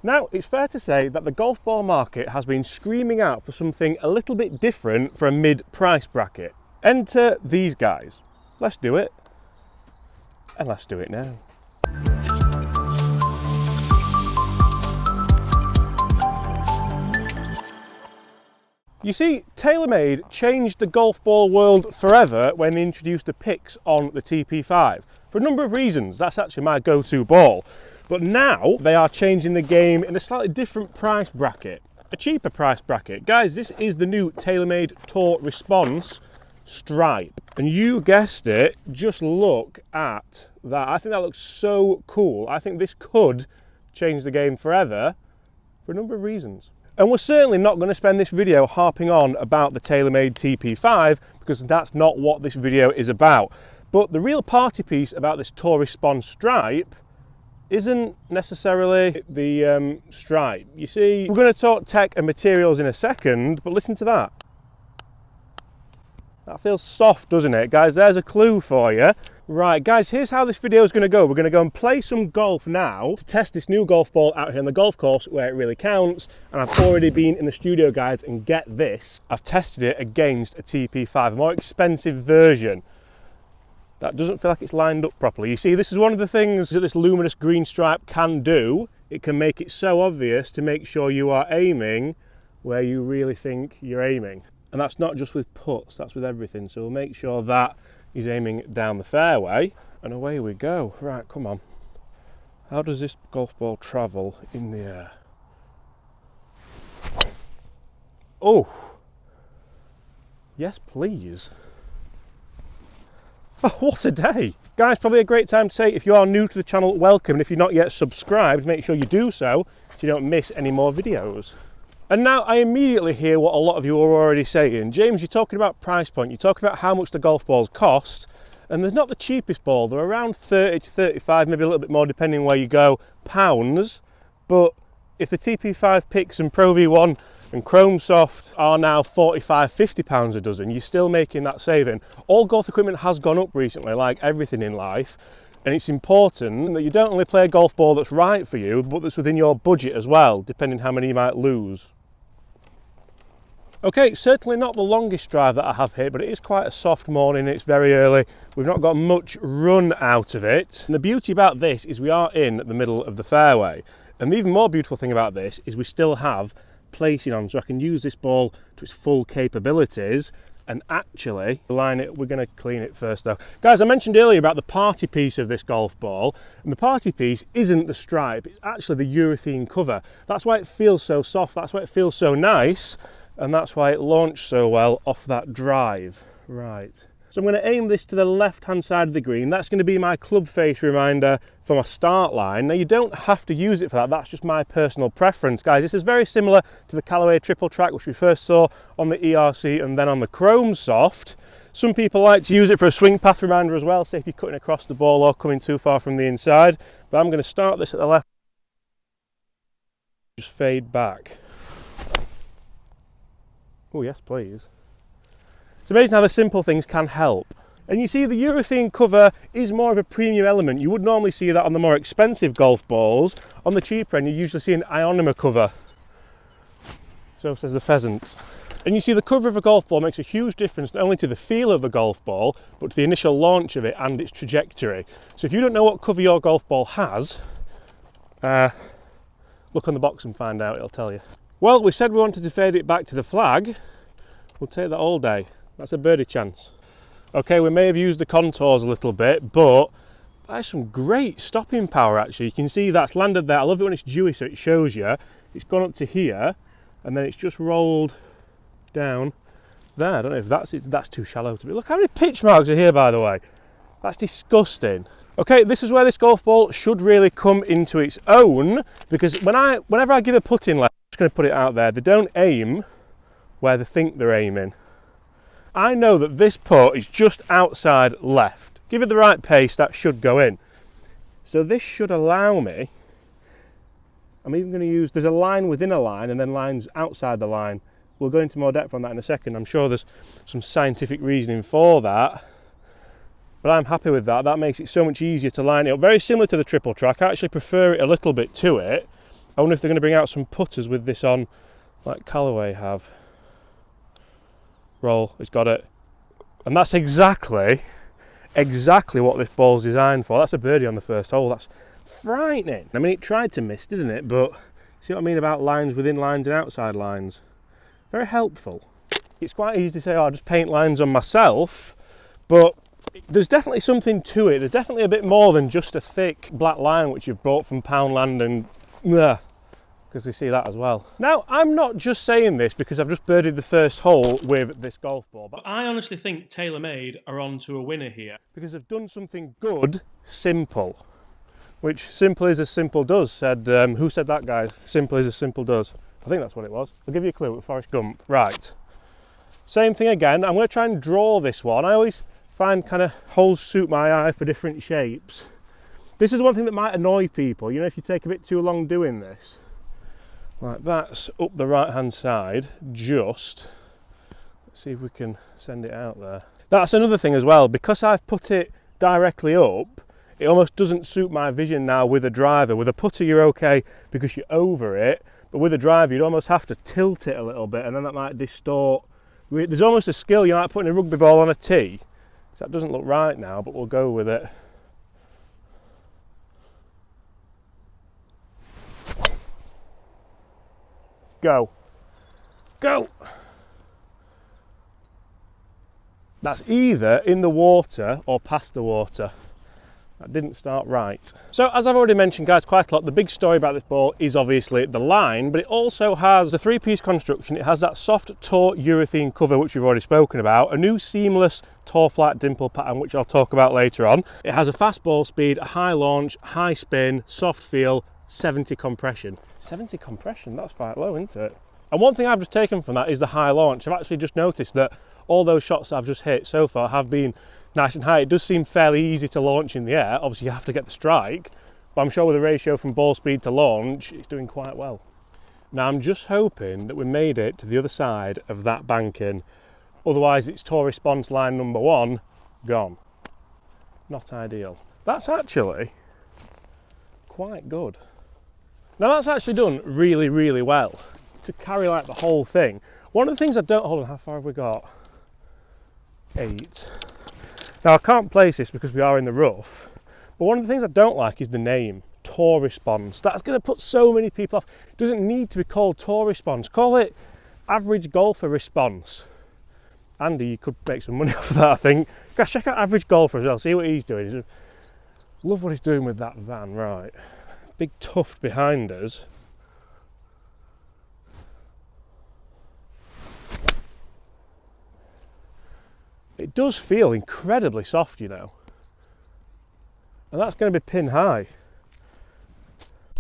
Now, it's fair to say that the golf ball market has been screaming out for something a little bit different for a mid-price bracket. Enter these guys. Let's do it. And let's do it now. You see, TaylorMade changed the golf ball world forever when they introduced the picks on the TP5. For a number of reasons, that's actually my go-to ball. But now they are changing the game in a slightly different price bracket, a cheaper price bracket. Guys, this is the new TaylorMade Tour Response Stripe. And you guessed it, just look at that. I think that looks so cool. I think this could change the game forever for a number of reasons. And we're certainly not going to spend this video harping on about the TaylorMade TP5 because that's not what this video is about. But the real party piece about this Tour Response Stripe isn't necessarily the stripe. You see, we're going to talk tech and materials in a second, but listen to that. That feels soft, doesn't it? Guys, there's a clue for you. Right, guys, here's how this video is going to go. We're going to go and play some golf now to test this new golf ball out here on the golf course where it really counts. And I've already been in the studio, guys, and get this. I've tested it against a TP5, a more expensive version. That doesn't feel like it's lined up properly. You see, this is one of the things that this luminous green stripe can do. It can make it so obvious to make sure you are aiming where you really think you're aiming. And that's not just with putts, that's with everything. So we'll make sure that is aiming down the fairway. And away we go. Right, come on. How does this golf ball travel in the air? Oh! Yes, please. Oh, what a day! Guys, probably a great time to say, if you are new to the channel, welcome. And if you're not yet subscribed, make sure you do so you don't miss any more videos. And now I immediately hear what a lot of you are already saying. James, you're talking about price point, you're talking about how much the golf balls cost, and they're not the cheapest ball. They're around 30 to 35, maybe a little bit more depending where you go, pounds. But if the TP5 picks and Pro-v1 and Chrome Soft are now 45, 50 pounds a dozen, you're still making that saving. All golf equipment has gone up recently, like everything in life. And it's important that you don't only play a golf ball that's right for you, but that's within your budget as well, depending how many you might lose. Okay, certainly not the longest drive that I have here, but it is quite a soft morning, it's very early. We've not got much run out of it. And the beauty about this is we are in the middle of the fairway. And the even more beautiful thing about this is we still have placing on, so I can use this ball to its full capabilities and actually line it. We're going to clean it first though. Guys, I mentioned earlier about the party piece of this golf ball, and the party piece isn't the stripe, it's actually the urethane cover. That's why it feels so soft, that's why it feels so nice, and that's why it launched so well off that drive. Right. So I'm going to aim this to the left-hand side of the green. That's going to be my club face reminder for my start line. Now, you don't have to use it for that. That's just my personal preference. Guys, this is very similar to the Callaway Triple Track, which we first saw on the ERC and then on the Chrome Soft. Some people like to use it for a swing path reminder as well, say if you're cutting across the ball or coming too far from the inside. But I'm going to start this at the left. Just fade back. Oh, yes, please. It's amazing how the simple things can help. And you see the urethane cover is more of a premium element. You would normally see that on the more expensive golf balls. On the cheaper end, you usually see an ionomer cover. So says the pheasant. And you see the cover of a golf ball makes a huge difference not only to the feel of the golf ball, but to the initial launch of it and its trajectory. So if you don't know what cover your golf ball has, look on the box and find out, it'll tell you. Well, we said we wanted to fade it back to the flag. We'll take that all day. That's a birdie chance. Okay, we may have used the contours a little bit, but that's some great stopping power actually. You can see that's landed there. I love it when it's dewy so it shows you. It's gone up to here and then it's just rolled down there. I don't know if that's it. That's too shallow to be. Look how many pitch marks are here, by the way. That's disgusting. Okay, this is where this golf ball should really come into its own, because whenever I give a putting lesson, I'm just going to put it out there, they don't aim where they think they're aiming. I know that this putt is just outside left. Give it the right pace, that should go in. So this should allow me, I'm even going to use, there's a line within a line and then lines outside the line. We'll go into more depth on that in a second. I'm sure there's some scientific reasoning for that, but I'm happy with that. That makes it so much easier to line it up. Very similar to the triple track. I actually prefer it a little bit to it. I wonder if they're going to bring out some putters with this on, like Callaway have. Roll, it's got it. And that's exactly what this ball's designed for. That's a birdie on the first hole. That's frightening. I mean, it tried to miss, didn't it? But see what I mean about lines within lines and outside lines? Very helpful. It's quite easy to say, oh, I'll just paint lines on myself, but there's definitely something to it. There's definitely a bit more than just a thick black line which you've brought from Poundland, and because we see that as well. Now, I'm not just saying this because I've just birdied the first hole with this golf ball, but I honestly think TaylorMade are on to a winner here because they've done something good, simple. Which simple is as simple does, said, who said that, guys? Simple is as simple does. I think that's what it was. I'll give you a clue with Forrest Gump. Right. Same thing again. I'm going to try and draw this one. I always find kind of holes suit my eye for different shapes. This is one thing that might annoy people. You know, if you take a bit too long doing this. Like that's up the right hand side, just. Let's see if we can send it out there. That's another thing as well. Because I've put it directly up, it almost doesn't suit my vision now with a driver. With a putter you're okay because you're over it, but with a driver you'd almost have to tilt it a little bit and then that might distort. There's almost a skill, you know, like putting a rugby ball on a tee. So that doesn't look right now, but we'll go with it. Go. Go! That's either in the water or past the water. That didn't start right. So as I've already mentioned, guys, quite a lot, the big story about this ball is obviously the line, but it also has a three-piece construction. It has that soft tour urethane cover, which we've already spoken about, a new seamless tour flat dimple pattern, which I'll talk about later on. It has a fast ball speed, a high launch, high spin, soft feel, 70 compression. 70 compression, that's quite low, isn't it? And one thing I've just taken from that is the high launch. I've actually just noticed that all those shots I've just hit so far have been nice and high. It does seem fairly easy to launch in the air. Obviously you have to get the strike, but I'm sure with the ratio from ball speed to launch, it's doing quite well. Now I'm just hoping that we made it to the other side of that banking. Otherwise it's tour response line number one, gone. Not ideal. That's actually quite good. Now that's actually done really, really well to carry like the whole thing. One of the things I don't, hold on, how far have we got? 8. Now I can't place this because we are in the rough, but one of the things I don't like is the name, Tour Response. That's going to put so many people off. It doesn't need to be called Tour Response. Call it Average Golfer Response. Andy, you could make some money off of that, I think. Guys, check out Average Golfer as well, see what he's doing. Love what he's doing with that van, right. Big tuft behind us. It does feel incredibly soft, you know, and that's going to be pin high.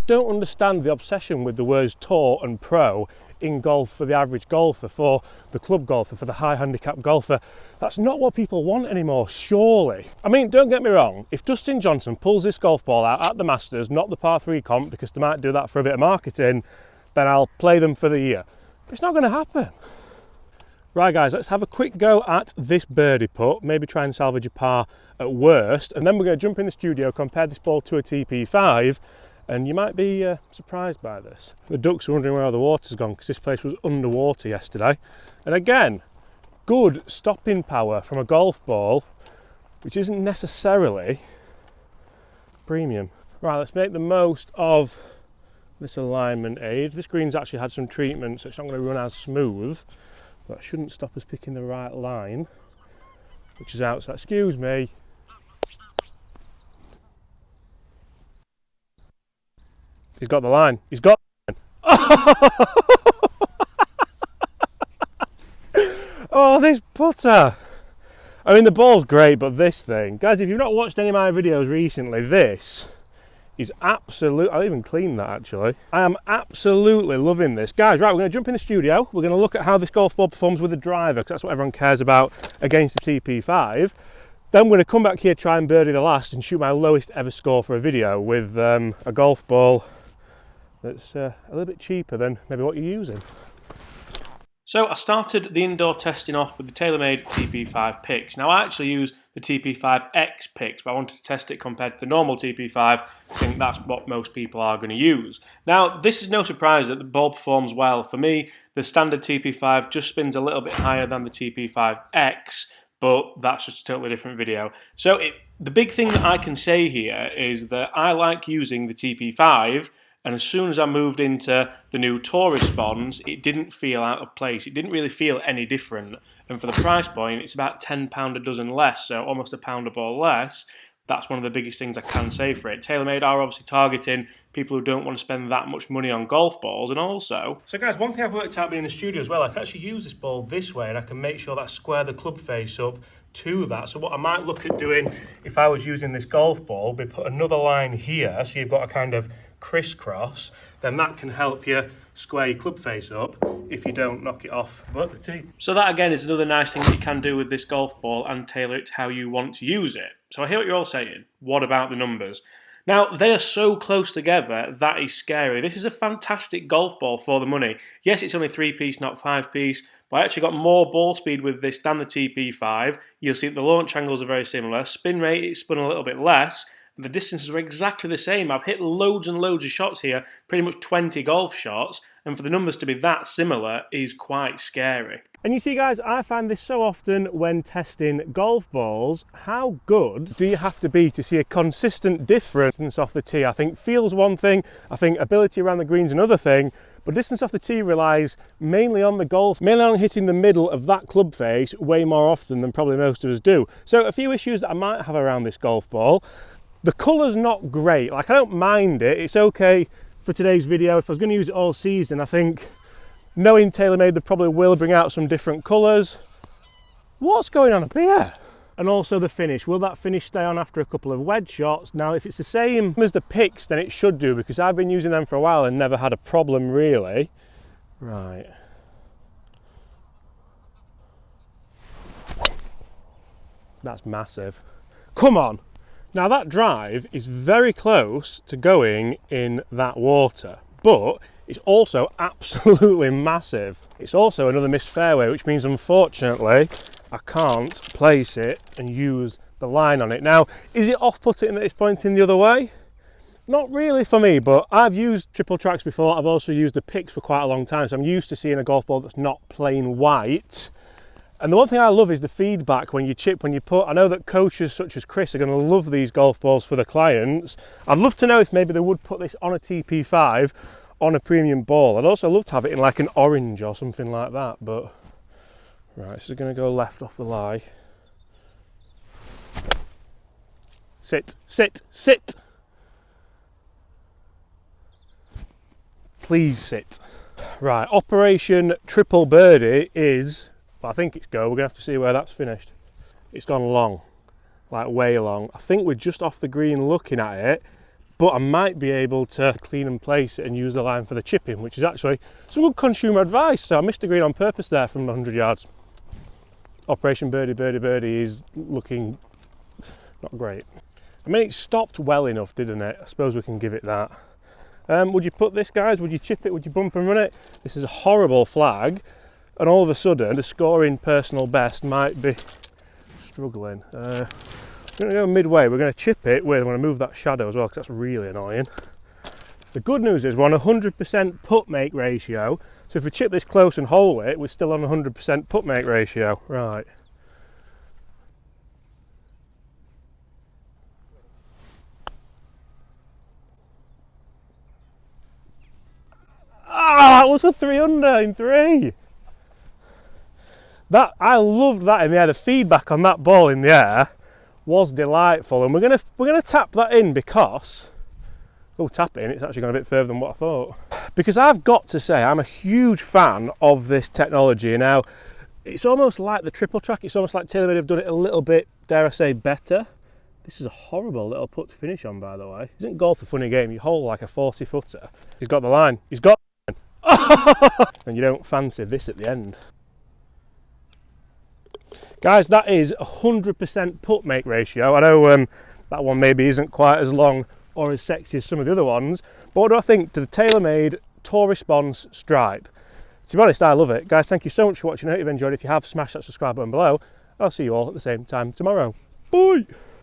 Don't understand the obsession with the words tour and pro in golf for the average golfer, for the club golfer, for the high handicap golfer. That's not what people want anymore, surely. I mean, don't get me wrong, if Dustin Johnson pulls this golf ball out at the Masters, not the par 3 comp, because they might do that for a bit of marketing, then I'll play them for the year. But it's not going to happen. Right guys, let's have a quick go at this birdie putt, maybe try and salvage a par at worst, and then we're going to jump in the studio, compare this ball to a TP5, and you might be surprised by this. The ducks are wondering where all the water's gone because this place was underwater yesterday. And again, good stopping power from a golf ball, which isn't necessarily premium. Right, let's make the most of this alignment aid. This green's actually had some treatment, so it's not going to run as smooth. That shouldn't stop us picking the right line, which is outside. Excuse me. He's got the line. He's got the line. Oh, this putter. I mean, the ball's great, but this thing. Guys, if you've not watched any of my videos recently, this is absolute. I'll even clean that actually. I am absolutely loving this. Guys, right, we're going to jump in the studio. We're going to look at how this golf ball performs with the driver, because that's what everyone cares about against the TP5. Then we're going to come back here, try and birdie the last and shoot my lowest ever score for a video with a golf ball that's a little bit cheaper than maybe what you're using. So I started the indoor testing off with the TaylorMade TP5 picks. Now I actually use the TP5X picks, but I wanted to test it compared to the normal TP5. I think that's what most people are going to use. Now, this is no surprise that the ball performs well. For me, the standard TP5 just spins a little bit higher than the TP5X, but that's just a totally different video. So the big thing that I can say here is that I like using the TP5, and as soon as I moved into the new Tourist Spons, it didn't feel out of place. It didn't really feel any different. And for the price point, it's about £10 a dozen less, so almost £1 a ball less. That's one of the biggest things I can say for it. TaylorMade are obviously targeting people who don't want to spend that much money on golf balls, and also... So guys, one thing I've worked out being in the studio as well, I can actually use this ball this way, and I can make sure that I square the club face up to that. So what I might look at doing if I was using this golf ball, we put another line here, so you've got a kind of crisscross, then that can help you square your club face up if you don't knock it off but the tee. So that again is another nice thing that you can do with this golf ball and tailor it to how you want to use it. So I hear what you're all saying. What about the numbers? Now, they are so close together, that is scary. This is a fantastic golf ball for the money. Yes, it's only 3-piece, not 5-piece, but I actually got more ball speed with this than the TP5. You'll see that the launch angles are very similar. Spin rate, it's spun a little bit less. The distances were exactly the same. I've hit loads and loads of shots here, pretty much 20 golf shots, and for the numbers to be that similar is quite scary. And you see guys, I find this so often when testing golf balls. How good do you have to be to see a consistent difference off the tee? I think feel's one thing, I think ability around the green's another thing, but distance off the tee relies mainly on the golf, mainly on hitting the middle of that club face way more often than probably most of us do. So a few issues that I might have around this golf ball. The colour's not great, like I don't mind it, it's okay for today's video. If I was going to use it all season, I think knowing TaylorMade, they probably will bring out some different colours. What's going on up here? And also the finish, will that finish stay on after a couple of wedge shots? Now if it's the same as the picks, then it should do, because I've been using them for a while and never had a problem really. Right. That's massive. Come on. Now that drive is very close to going in that water, but it's also absolutely massive. It's also another missed fairway, which means unfortunately I can't place it and use the line on it. Now, is it off-putting that it's pointing the other way? Not really for me, but I've used triple tracks before. I've also used the picks for quite a long time, so I'm used to seeing a golf ball that's not plain white. And the one thing I love is the feedback when you chip, when you put, I know that coaches such as Chris are going to love these golf balls for the clients. I'd love to know if maybe they would put this on a TP5 on a premium ball. I'd also love to have it in like an orange or something like that, but right, so we're going to go left off the lie. Sit, sit, sit. Please sit. Right, Operation Triple Birdie is, I think it's go. We're going to have to see where that's finished. It's gone long, like way long. I think we're just off the green looking at it, but I might be able to clean and place it and use the line for the chipping, which is actually some good consumer advice. So I missed the green on purpose there from 100 yards. Operation Birdie, Birdie, Birdie is looking not great. I mean, it stopped well enough, didn't it? I suppose we can give it that. Would you put this, guys? Would you chip it? Would you bump and run it? This is a horrible flag. And all of a sudden, the scoring personal best might be struggling. We're going to go midway. We're going to chip it with, I'm going to move that shadow as well, because that's really annoying. The good news is we're on 100% putt make ratio. So if we chip this close and hole it, we're still on 100% putt make ratio. Right. Ah, that was for 3 under in 3. That, I loved that in the air. The feedback on that ball in the air was delightful, and we're gonna tap that in because, oh, tap it in, it's actually gone a bit further than what I thought. Because I've got to say, I'm a huge fan of this technology. Now, it's almost like the triple track. It's almost like TaylorMade have done it a little bit, dare I say, better. This is a horrible little putt to finish on, by the way. Isn't golf a funny game? You hole like a 40-footer. He's got the line. He's got it. And you don't fancy this at the end. Guys, that is 100% putt make ratio. I know that one maybe isn't quite as long or as sexy as some of the other ones, but what do I think to the TaylorMade Tourist Spons stripe? To be honest, I love it. Guys, thank you so much for watching. I hope you've enjoyed. If you have, smash that subscribe button below. I'll see you all at the same time tomorrow. Bye.